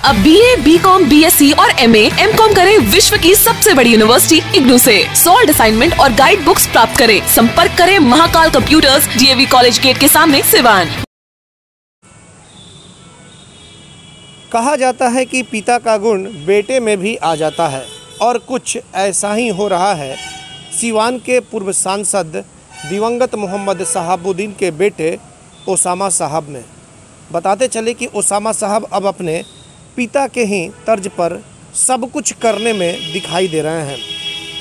अब BA, BCom, BSc और MA, MCom करें विश्व की सबसे बड़ी यूनिवर्सिटी इग्नू से। सॉल्ड असाइनमेंट और गाइड बुक्स प्राप्त करें। संपर्क करें Mahakal computers, DAV college gate के सामने, सिवान। कहा जाता है कि पिता का गुण बेटे में भी आ जाता है और कुछ ऐसा ही हो रहा है सिवान के पूर्व सांसद दिवंगत मोहम्मद शहाबुद्दीन के बेटे ओसामा साहब में। बताते चले कि ओसामा साहब अब अपने पिता के ही तर्ज पर सब कुछ करने में दिखाई दे रहे हैं।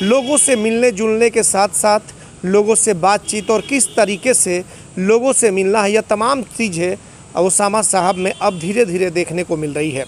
लोगों से मिलने जुलने के साथ साथ लोगों से बातचीत और किस तरीके से लोगों से मिलना है, यह तमाम चीज़ें ओसामा साहब में अब धीरे धीरे देखने को मिल रही है।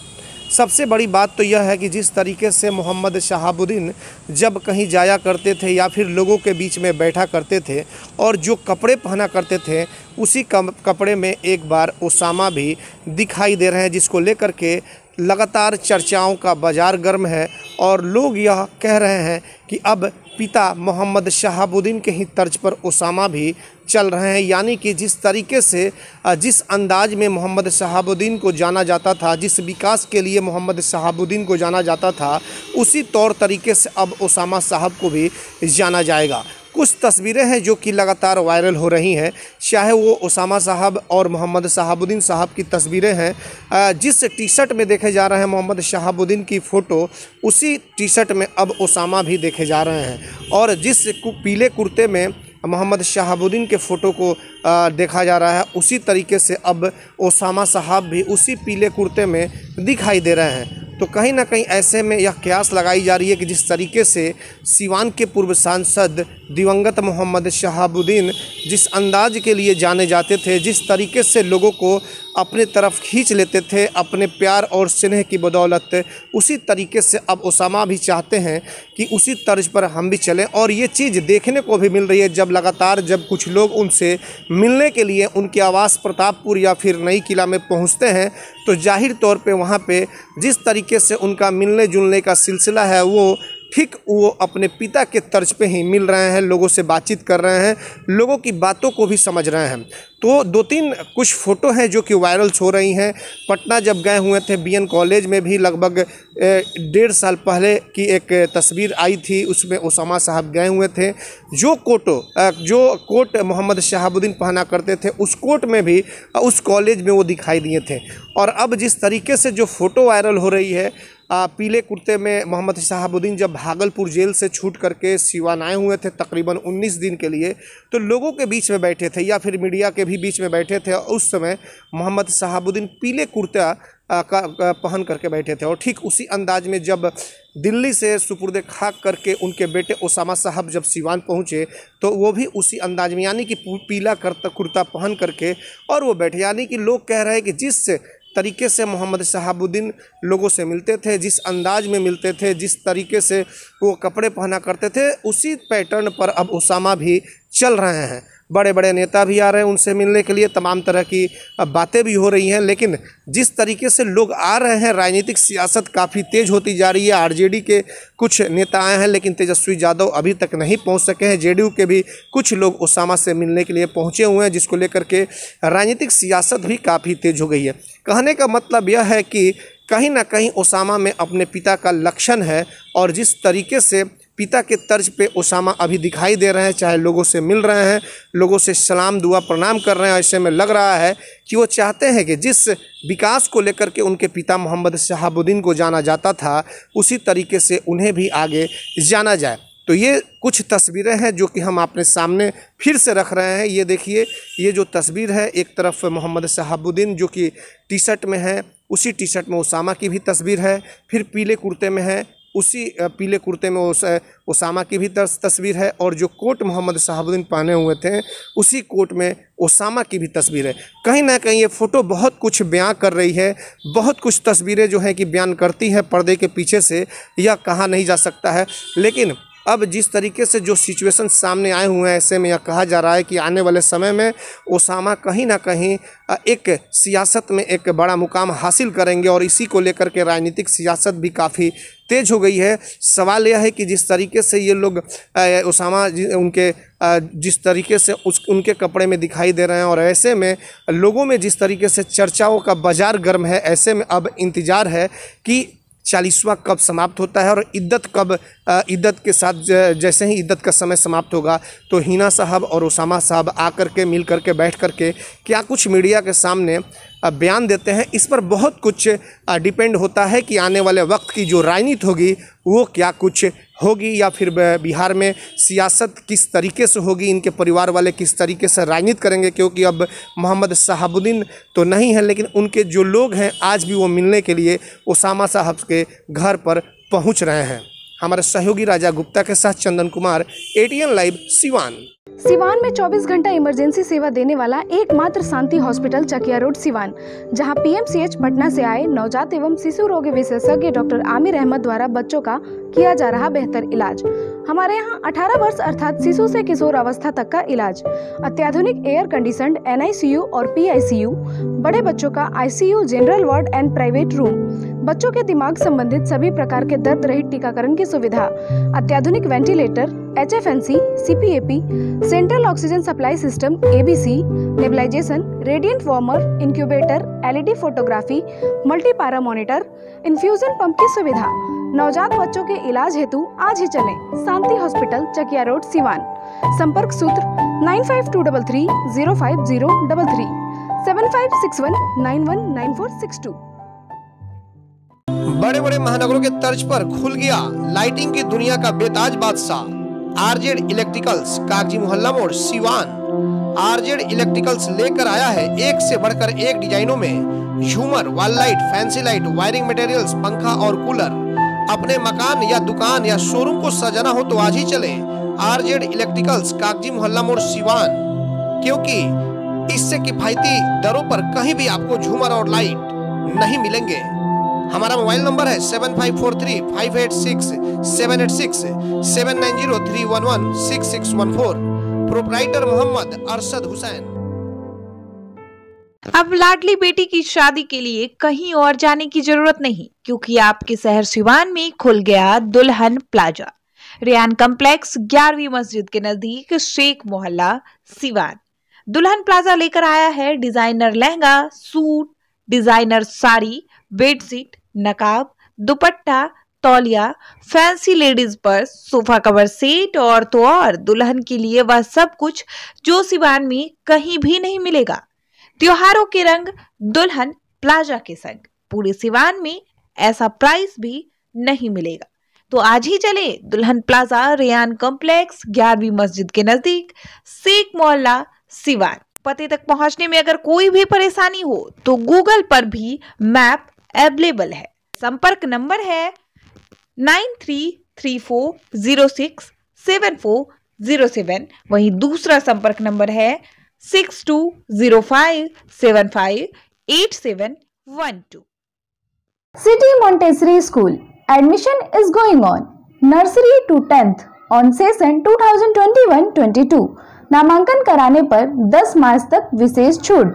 सबसे बड़ी बात तो यह है कि जिस तरीके से मोहम्मद शहाबुद्दीन जब कहीं जाया करते थे या फिर लोगों के बीच में बैठा करते थे और जो कपड़े पहना करते थे उसी कपड़े में एक बार ओसामा भी दिखाई दे रहे हैं, जिसको लेकर के लगातार चर्चाओं का बाज़ार गर्म है और लोग यह कह रहे हैं कि अब पिता मोहम्मद शहाबुद्दीन के ही तर्ज पर ओसामा भी चल रहे हैं। यानी कि जिस तरीके से जिस अंदाज में मोहम्मद शहाबुद्दीन को जाना जाता था, जिस विकास के लिए मोहम्मद शहाबुद्दीन को जाना जाता था, उसी तौर तरीके से अब ओसामा साहब को भी जाना जाएगा। कुछ तस्वीरें हैं जो कि लगातार वायरल हो रही हैं, चाहे वो ओसामा साहब और मोहम्मद शहाबुद्दीन साहब की तस्वीरें हैं। जिस टी शर्ट में देखे जा रहे हैं मोहम्मद शहाबुद्दीन की फ़ोटो, उसी टी शर्ट में अब ओसामा भी देखे जा रहे हैं। और जिस पीले कुर्ते में मोहम्मद शहाबुद्दीन के फ़ोटो को देखा जा रहा है, उसी तरीके से अब ओसामा साहब भी उसी पीले कुर्ते में दिखाई दे रहे हैं। तो कहीं ना कहीं ऐसे में यह कयास लगाई जा रही है कि जिस तरीके से सिवान के पूर्व सांसद दिवंगत मोहम्मद शहाबुद्दीन जिस अंदाज के लिए जाने जाते थे, जिस तरीके से लोगों को अपने तरफ खींच लेते थे अपने प्यार और स्नेह की बदौलत, उसी तरीके से अब ओसामा भी चाहते हैं कि उसी तर्ज पर हम भी चलें। और ये चीज़ देखने को भी मिल रही है जब लगातार जब कुछ लोग उनसे मिलने के लिए उनके आवास प्रतापपुर या फिर नई किला में पहुंचते हैं, तो जाहिर तौर पे वहाँ पे जिस तरीके से उनका मिलने जुलने का सिलसिला है वो ठीक वो अपने पिता के तर्ज पे ही मिल रहे हैं, लोगों से बातचीत कर रहे हैं, लोगों की बातों को भी समझ रहे हैं। तो दो तीन कुछ फ़ोटो हैं जो कि वायरल्स हो रही हैं। पटना जब गए हुए थे BN कॉलेज में भी लगभग 1.5 साल पहले की एक तस्वीर आई थी, उसमें ओसामा साहब गए हुए थे। जो कोट मोहम्मद शहाबुद्दीन पहना करते थे, उस कोट में भी उस कॉलेज में वो दिखाई दिए थे। और अब जिस तरीके से जो फ़ोटो वायरल हो रही है पीले कुर्ते में मोहम्मद शहाबुद्दीन जब भागलपुर जेल से छूट करके सिवान आए हुए थे तकरीबन 19 दिन के लिए, तो लोगों के बीच में बैठे थे या फिर मीडिया के भी बीच में बैठे थे। उस समय मोहम्मद शहाबुद्दीन पीले कुर्ता का पहन करके बैठे थे। और ठीक उसी अंदाज में जब दिल्ली से सुपुर्द खाक करके उनके बेटे ओसामा साहब जब सिवान पहुँचे, तो वो भी उसी अंदाज में यानी कि पीला कुर्ता पहन करके और वो बैठे। यानी कि लोग कह रहे हैं कि जिस तरीके से मोहम्मद शहाबुद्दीन लोगों से मिलते थे, जिस अंदाज में मिलते थे, जिस तरीके से वो कपड़े पहना करते थे, उसी पैटर्न पर अब ओसामा भी चल रहे हैं। बड़े बड़े नेता भी आ रहे हैं उनसे मिलने के लिए, तमाम तरह की बातें भी हो रही हैं। लेकिन जिस तरीके से लोग आ रहे हैं, राजनीतिक सियासत काफ़ी तेज़ होती जा रही है। RJD के कुछ नेता आए हैं लेकिन तेजस्वी यादव अभी तक नहीं पहुंच सके हैं। JDU के भी कुछ लोग ओसामा से मिलने के लिए पहुंचे हुए हैं, जिसको लेकर के राजनीतिक सियासत भी काफ़ी तेज़ हो गई है। कहने का मतलब यह है कि कहीं ना कहीं ओसामा में अपने पिता का लक्षण है और जिस तरीके से पिता के तर्ज पे ओसामा अभी दिखाई दे रहे हैं, चाहे लोगों से मिल रहे हैं, लोगों से सलाम दुआ प्रणाम कर रहे हैं, ऐसे में लग रहा है कि वो चाहते हैं कि जिस विकास को लेकर के उनके पिता मोहम्मद शहाबुद्दीन को जाना जाता था, उसी तरीके से उन्हें भी आगे जाना जाए। तो ये कुछ तस्वीरें हैं जो कि हम अपने सामने फिर से रख रहे हैं। ये देखिए, ये जो तस्वीर है, एक तरफ मोहम्मद शहाबुद्दीन जो कि टी शर्ट में है, उसी टी शर्ट में ओसामा की भी तस्वीर है। फिर पीले कुर्ते में है, उसी पीले कुर्ते में ओसामा की भी तस्वीर है। और जो कोट मोहम्मद शहाबुद्दीन पहने हुए थे, उसी कोट में ओसामा की भी तस्वीर है। कहीं ना कहीं ये फ़ोटो बहुत कुछ बयां कर रही है, बहुत कुछ तस्वीरें जो हैं कि बयान करती हैं पर्दे के पीछे से, यह कहा नहीं जा सकता है। लेकिन अब जिस तरीके से जो सिचुएशन सामने आए हुए हैं, ऐसे में यह कहा जा रहा है कि आने वाले समय में ओसामा कहीं ना कहीं एक सियासत में एक बड़ा मुकाम हासिल करेंगे और इसी को लेकर के राजनीतिक सियासत भी काफ़ी तेज हो गई है। सवाल यह है कि जिस तरीके से ये लोग ओसामा उनके जिस तरीके से उनके कपड़े में दिखाई दे रहे हैं और ऐसे में लोगों में जिस तरीके से चर्चाओं का बाजार गर्म है, ऐसे में अब इंतज़ार है कि 40वां कब समाप्त होता है और इद्दत कब इद्दत के साथ जैसे ही इद्दत का समय समाप्त होगा तो हिना साहब और ओसामा साहब आकर के मिल करके बैठ करके क्या कुछ मीडिया के सामने बयान देते हैं। इस पर बहुत कुछ डिपेंड होता है कि आने वाले वक्त की जो राजनीति होगी वो क्या कुछ होगी या फिर बिहार में सियासत किस तरीके से होगी, इनके परिवार वाले किस तरीके से राजनीति करेंगे। क्योंकि अब मोहम्मद शहाबुद्दीन तो नहीं है, लेकिन उनके जो लोग हैं आज भी वो मिलने के लिए ओसामा साहब के घर पर पहुंच रहे हैं। हमारे सहयोगी राजा गुप्ता के साथ चंदन कुमार, ATN लाइव सिवान। सिवान में 24 घंटा इमरजेंसी सेवा देने वाला एकमात्र शांति हॉस्पिटल चकिया रोड सिवान, जहां PMCH पटना से आए नवजात एवं शिशु रोग विशेषज्ञ डॉक्टर आमिर अहमद द्वारा बच्चों का किया जा रहा बेहतर इलाज। हमारे यहां 18 वर्ष अर्थात शिशु से किशोर अवस्था तक का इलाज, अत्याधुनिक एयर कंडीशनड NICU और PICU, बड़े बच्चों का ICU, general ward and private room, बच्चों के दिमाग संबंधित सभी प्रकार के दर्द रहित टीकाकरण की सुविधा, अत्याधुनिक ventilator, HFNC, CPAP, central oxygen supply system ABC, nebulisation, radiant warmer, incubator, LED photography, multipara monitor, infusion pump की सुविधा। नवजात बच्चों के इलाज हेतु आज ही चलें शांति हॉस्पिटल चकिया रोड सिवान। संपर्क सूत्र 9523305033 7561919462। बड़े बड़े महानगरों के तर्ज पर खुल गया लाइटिंग की दुनिया का बेताज बादशाह RZ इलेक्ट्रिकल्स, कागजी मोहल्ला मोड़ सिवान। RZ इलेक्ट्रिकल्स लेकर आया है एक से बढ़कर एक डिजाइनों में झूमर, wall light, fancy light, wiring materials, पंखा और कूलर। अपने मकान या दुकान या शोरूम को सजाना हो तो आज ही चलें RZ इलेक्ट्रिकल्स, कागजी मोहल्ला मोड़ सिवान, क्योंकि इससे किफायती दरों पर कहीं भी आपको झूमर और लाइट नहीं मिलेंगे। हमारा मोबाइल नंबर है 7543586786 7903116614। प्रोप्राइटर मोहम्मद अरशद हुसैन। अब लाडली बेटी की शादी के लिए कहीं और जाने की जरूरत नहीं, क्योंकि आपके शहर सिवान में खुल गया दुल्हन प्लाजा। रेयान कॉम्प्लेक्स 11वीं मस्जिद के नजदीक शेख मोहल्ला सिवान। दुल्हन प्लाजा लेकर आया है designer lehenga, suit, designer sari, bedsheet, नकाब, दुपट्टा, तौलिया, fancy ladies purse, sofa cover set और तो और दुल्हन के लिए वह सब कुछ जो सिवान में कहीं भी नहीं मिलेगा। त्योहारों के रंग दुल्हन प्लाजा के संग पूरे सिवान में ऐसा प्राइस भी नहीं मिलेगा। तो आज ही चले दुल्हन प्लाजा, रेयान कॉम्प्लेक्स 11वीं मस्जिद के नजदीक, शेख मोहल्ला सिवान। पते तक पहुंचने में अगर कोई भी परेशानी हो तो गूगल पर भी मैप अवेलेबल है। संपर्क नंबर है 9334067407। वहीं दूसरा संपर्क नंबर है 6205758712। City Montessori School. Admission is going on. Nursery to 10th on session 2021-22. नामांकन कराने पर 10 मार्च तक विशेष छूट।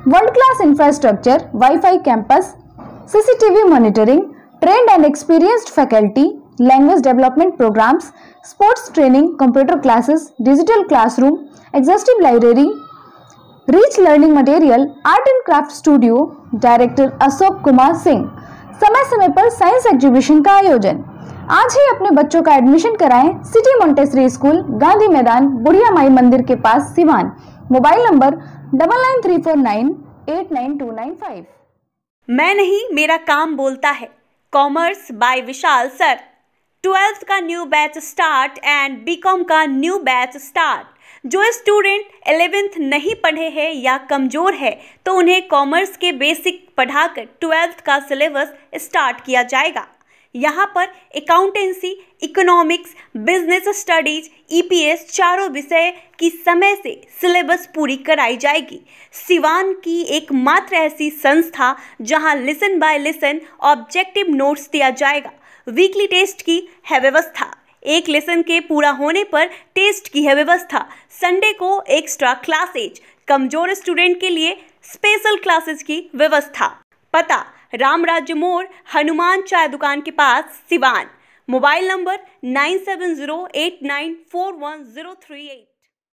World class infrastructure, wifi campus, CCTV monitoring, trained and experienced faculty, language development programs, sports training, computer classes, digital classroom, exhaustive library, rich learning material, art and craft studio. Director Ashok Kumar Singh. समय समय पर science exhibition का आयोजन। आज ही अपने बच्चों का admission कराएं सिटी मोंटेसरी स्कूल, गांधी मैदान, बुढ़िया माई मंदिर के पास, सिवान। Mobile number 9934989295। मैं नहीं, मेरा काम बोलता है। Commerce by Vishal sir. 12th का new batch start and B Com का न्यू बैच स्टार्ट। जो स्टूडेंट 11th नहीं पढ़े हैं या कमज़ोर है तो उन्हें कॉमर्स के बेसिक पढ़ाकर 12th का सिलेबस स्टार्ट किया जाएगा। यहाँ पर accountancy, economics, business studies, EPS चारों विषय की समय से सिलेबस पूरी कराई जाएगी। सिवान की एकमात्र ऐसी संस्था जहाँ lesson by lesson objective notes दिया जाएगा। वीकली टेस्ट की है व्यवस्था। एक लेसन के पूरा होने पर टेस्ट की है व्यवस्था। संडे को एक्स्ट्रा क्लासेज, कमजोर स्टूडेंट के लिए स्पेशल क्लासेस की व्यवस्था। पता राम राज्य मोड़, हनुमान चाय दुकान के पास, सिवान। Mobile number 9708941038।